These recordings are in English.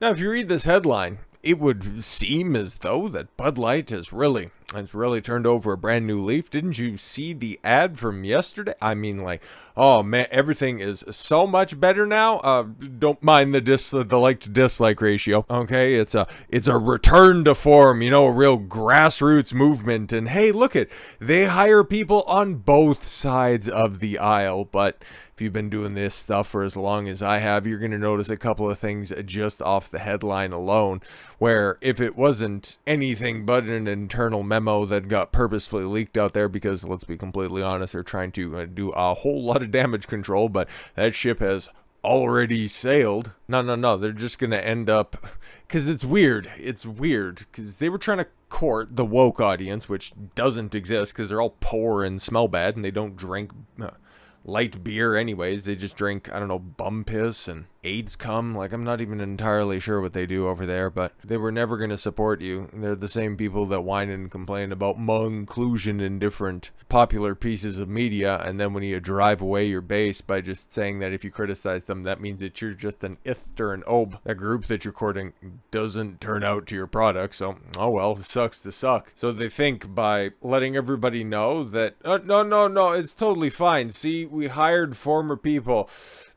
Now, if you read this headline, it would seem as though that Bud Light has really turned over a brand new leaf. Didn't you see the ad from yesterday? I mean, like, oh man, everything is so much better now. Don't mind the like to dislike ratio. Okay, it's a return to form. You know, a real grassroots movement. And hey, look they hire people on both sides of the aisle, but if you've been doing this stuff for as long as I have, you're going to notice a couple of things just off the headline alone, where if it wasn't anything but an internal memo that got purposefully leaked out there, because let's be completely honest, they're trying to do a whole lot of damage control, but that ship has already sailed. No, they're just going to end up, because it's weird, because they were trying to court the woke audience, which doesn't exist because they're all poor and smell bad and they don't drink light beer anyways. They just drink, I don't know, bum piss and AIDS cum. Like, I'm not even entirely sure what they do over there, but they were never going to support you. They're the same people that whine and complain about inclusion in different popular pieces of media, and then when you drive away your base by just saying that if you criticize them, that means that you're just an ith or an ob. That group that you're courting doesn't turn out to your product, so oh well, it sucks to suck. So they think by letting everybody know that no, it's totally fine. See, we hired former people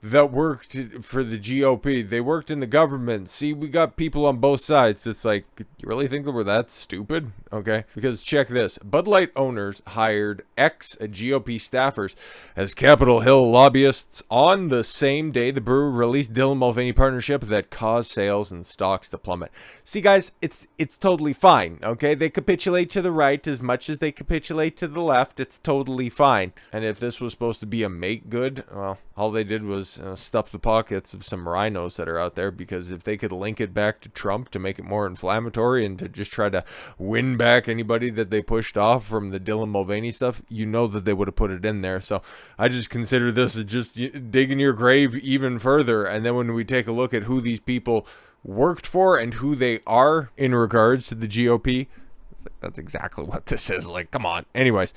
that worked for the GOP. They worked in the government. See, we got people on both sides. It's like, you really think that we're that stupid? Okay, because check this. Bud Light owners hired ex-GOP staffers as Capitol Hill lobbyists on the same day the brewer released Dillon Mulvaney partnership that caused sales and stocks to plummet. See, guys, it's totally fine, okay? They capitulate to the right as much as they capitulate to the left. It's totally fine. And if this was supposed to be a make good, well, all they did was stuff the pockets of some rhinos that are out there, because if they could link it back to Trump to make it more inflammatory and to just try to win back anybody that they pushed off from the Dillon Mulvaney stuff, you know that they would have put it in there. So I just consider this as just digging your grave even further. And then when we take a look at who these people worked for and who they are in regards to the GOP, it's like, that's exactly what this is. Like, come on. Anyways,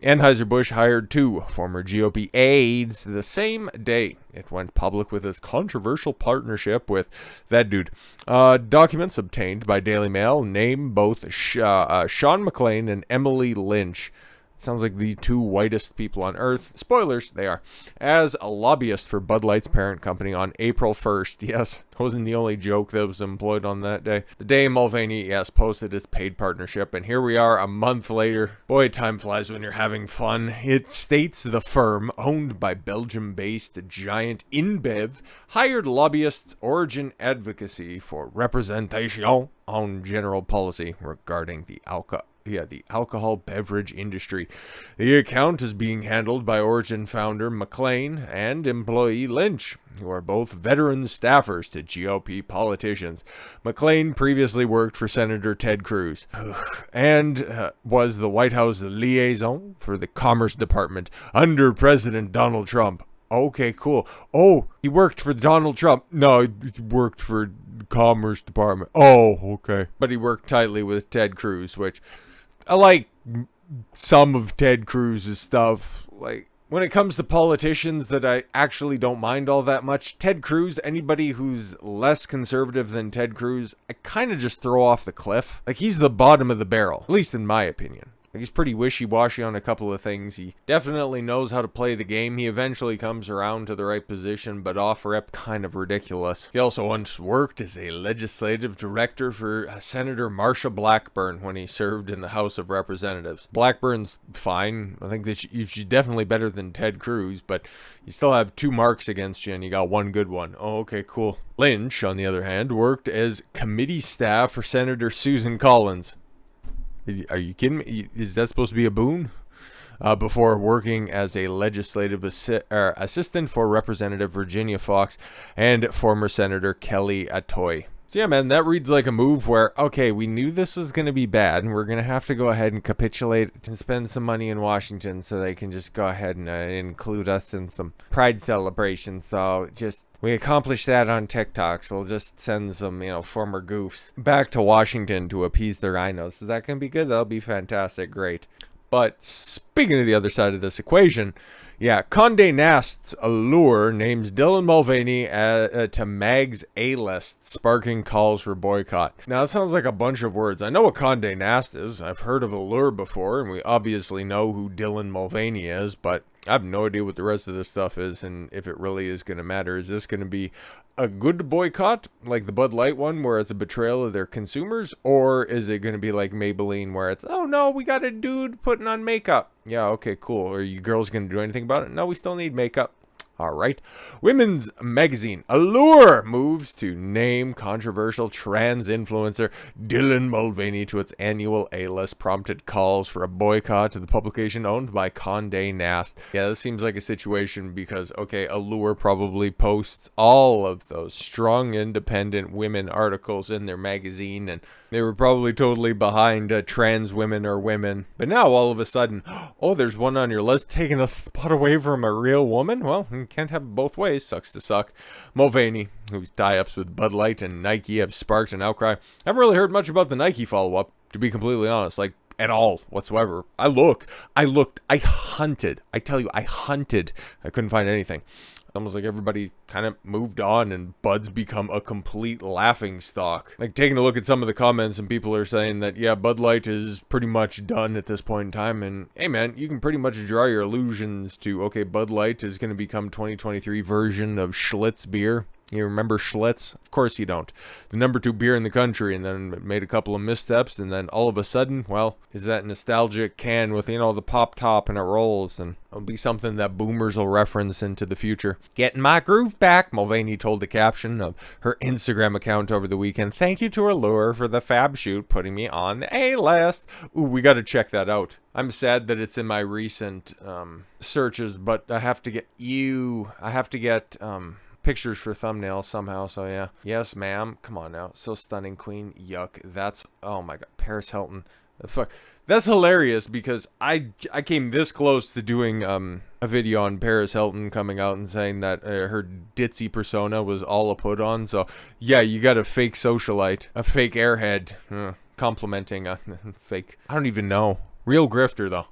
Anheuser-Busch hired 2 former GOP aides the same day it went public with its controversial partnership with that dude. Documents obtained by Daily Mail name both Sean McLean and Emily Lynch. Sounds like the 2 whitest people on earth. Spoilers, they are. As a lobbyist for Bud Light's parent company on April 1st. Yes, wasn't the only joke that was employed on that day. The day Mulvaney, yes, posted its paid partnership. And here we are a month later. Boy, time flies when you're having fun. It states the firm, owned by Belgium-based giant InBev, hired lobbyists Origin Advocacy for representation on general policy regarding the alcohol beverage industry. The account is being handled by Origin founder McLean and employee Lynch, who are both veteran staffers to GOP politicians. McLean previously worked for Senator Ted Cruz and was the White House liaison for the Commerce Department under President Donald Trump. Okay, cool. Oh, he worked for Donald Trump. No, he worked for the Commerce Department. Oh, okay. But he worked tightly with Ted Cruz, which I like some of Ted Cruz's stuff. Like, when it comes to politicians that I actually don't mind all that much, Ted Cruz, anybody who's less conservative than Ted Cruz, I kind of just throw off the cliff. Like, he's the bottom of the barrel, at least in my opinion. Like, he's pretty wishy-washy on a couple of things. He definitely knows how to play the game. He eventually comes around to the right position, but off-rep, kind of ridiculous. He also once worked as a legislative director for Senator Marsha Blackburn when he served in the House of Representatives. Blackburn's fine. I think that she's definitely better than Ted Cruz, but you still have 2 marks against you, and you got 1 good one. Oh, okay, cool. Lynch, on the other hand, worked as committee staff for Senator Susan Collins. Are you kidding me? Is that supposed to be a boon? Before working as a legislative assistant for Representative Virginia Fox and former Senator Kelly Atoy. So yeah, man, that reads like a move where, okay, we knew this was going to be bad, and we're going to have to go ahead and capitulate and spend some money in Washington so they can just go ahead and include us in some pride celebrations. So we accomplished that on TikTok, so we'll just send some, former goofs back to Washington to appease their rhinos. Is that going to be good? That'll be fantastic. Great. But speaking of the other side of this equation, Yeah, Condé Nast's Allure names Dylan Mulvaney to Mag's A-list, sparking calls for boycott. Now, that sounds like a bunch of words. I know what Condé Nast is. I've heard of Allure before, and we obviously know who Dylan Mulvaney is, but I have no idea what the rest of this stuff is, and if it really is going to matter. Is this going to be a good boycott, like the Bud Light one, where it's a betrayal of their consumers? Or is it going to be like Maybelline, where it's, oh no, we got a dude putting on makeup? Yeah, okay, cool. Are you girls going to do anything about it? No, we still need makeup. All right. Women's magazine Allure moves to name controversial trans influencer Dylan Mulvaney to its annual A-list, prompted calls for a boycott of the publication owned by Condé Nast. Yeah, this seems like a situation because, okay, Allure probably posts all of those strong, independent women articles in their magazine, and they were probably totally behind trans women or women. But now, all of a sudden, oh, there's one on your list taking a spot away from a real woman? Well, can't have it both ways. Sucks to suck. Mulvaney, whose tie-ups with Bud Light and Nike have sparked an outcry. I haven't really heard much about the Nike follow-up, to be completely honest. Like, at all whatsoever. I hunted. I tell you, I hunted. I couldn't find anything. Almost like everybody kind of moved on and Bud's become a complete laughing stock. Like, taking a look at some of the comments, and people are saying that, yeah, Bud Light is pretty much done at this point in time. And hey man, you can pretty much draw your illusions to, okay, Bud Light is going to become 2023 version of Schlitt's beer. You remember Schlitz? Of course you don't. The number 2 beer in the country, and then made a couple of missteps, and then all of a sudden, well, is that nostalgic can with, you know, the pop top and it rolls, and it'll be something that boomers will reference into the future. Getting my groove back, Mulvaney told the caption of her Instagram account over the weekend. Thank you to Allure for the fab shoot, putting me on the A-list. Ooh, we got to check that out. I'm sad that it's in my recent searches, but I have to get pictures for thumbnails somehow, so yeah. Yes, ma'am. Come on now. So stunning, queen. Yuck. That's, oh my god, Paris Hilton. Fuck. That's hilarious because I came this close to doing a video on Paris Hilton coming out and saying that her ditzy persona was all a put on. So yeah, you got a fake socialite, a fake airhead, complimenting a fake, I don't even know. Real grifter though.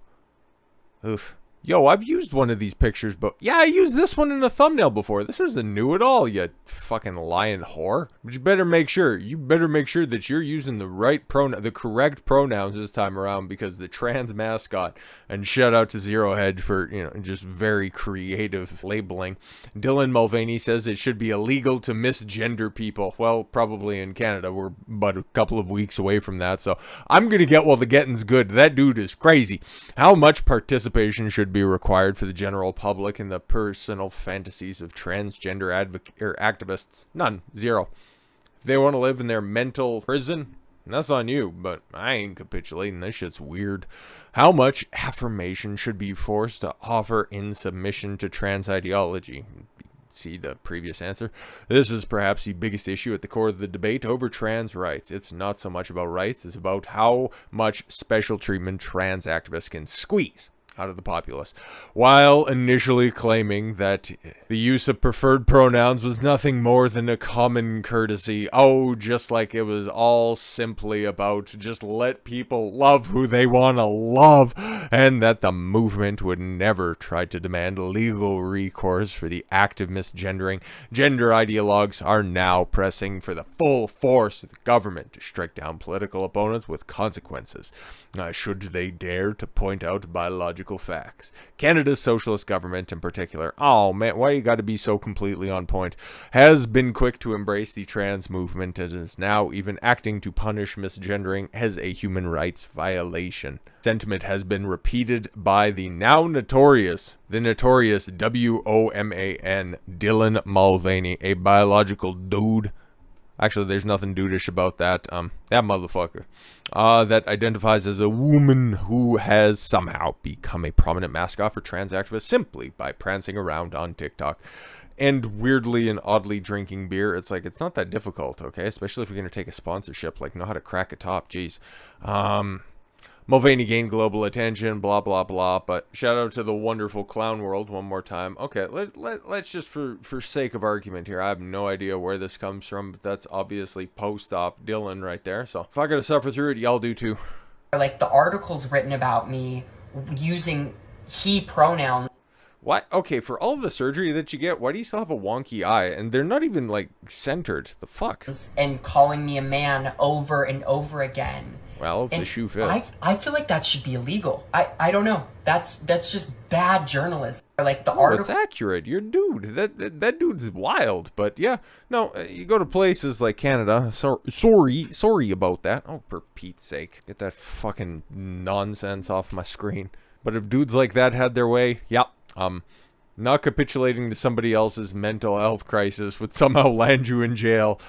Oof. Yo, I've used one of these pictures, but yeah, I used this one in a thumbnail before. This isn't new at all, you fucking lying whore. But you better make sure that you're using the correct pronouns this time around, because the trans mascot, and shout out to Zero Hedge for, you know, just very creative labeling. Dylan Mulvaney says it should be illegal to misgender people. Well, probably in Canada, we're but a couple of weeks away from that, so I'm gonna get while the getting's good. That dude is crazy. How much participation should be required for the general public in the personal fantasies of transgender activists? None. Zero. If they want to live in their mental prison, that's on you, but I ain't capitulating. This shit's weird. How much affirmation should be forced to offer in submission to trans ideology? See the previous answer. This is perhaps the biggest issue at the core of the debate over trans rights. It's not so much about rights, it's about how much special treatment trans activists can squeeze out of the populace, while initially claiming that the use of preferred pronouns was nothing more than a common courtesy. Oh, just like it was all simply about just let people love who they want to love, and that the movement would never try to demand legal recourse for the act of misgendering. Gender ideologues are now pressing for the full force of the government to strike down political opponents with consequences, should they dare to point out biological facts. Canada's socialist government in particular, oh man, why you gotta be so completely on point, has been quick to embrace the trans movement and is now even acting to punish misgendering as a human rights violation. Sentiment has been repeated by the notorious W-O-M-A-N, Dylan Mulvaney, a biological dude. Actually, there's nothing dudeish about that. That motherfucker. That identifies as a woman who has somehow become a prominent mascot for trans activists simply by prancing around on TikTok. And weirdly and oddly drinking beer. It's like, it's not that difficult, okay? Especially if you're going to take a sponsorship. Like, know how to crack a top. Jeez. Mulvaney gained global attention, blah, blah, blah. But shout out to the wonderful clown world one more time. Okay, let's just, for sake of argument here, I have no idea where this comes from, but that's obviously post-op Dylan right there. So if I got to suffer through it, y'all do too. Like the articles written about me using he pronouns. Why? Okay, for all the surgery that you get, why do you still have a wonky eye? And they're not even, like, centered. The fuck? And calling me a man over and over again. Well, if the shoe fits. I feel like that should be illegal. I don't know. That's just bad journalism. Like the article. It's accurate. You're a dude. That dude's wild. But yeah, no, you go to places like Canada. Sorry about that. Oh, for Pete's sake, get that fucking nonsense off my screen. But if dudes like that had their way, yep. Not capitulating to somebody else's mental health crisis would somehow land you in jail.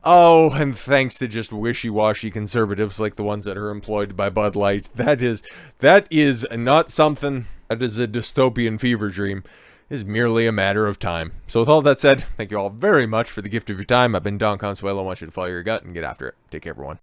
Oh, and thanks to just wishy-washy conservatives like the ones that are employed by Bud Light. That is not something. That is a dystopian fever dream. It is merely a matter of time. So with all that said, thank you all very much for the gift of your time. I've been Don Consuelo. I want you to follow your gut and get after it. Take care, everyone.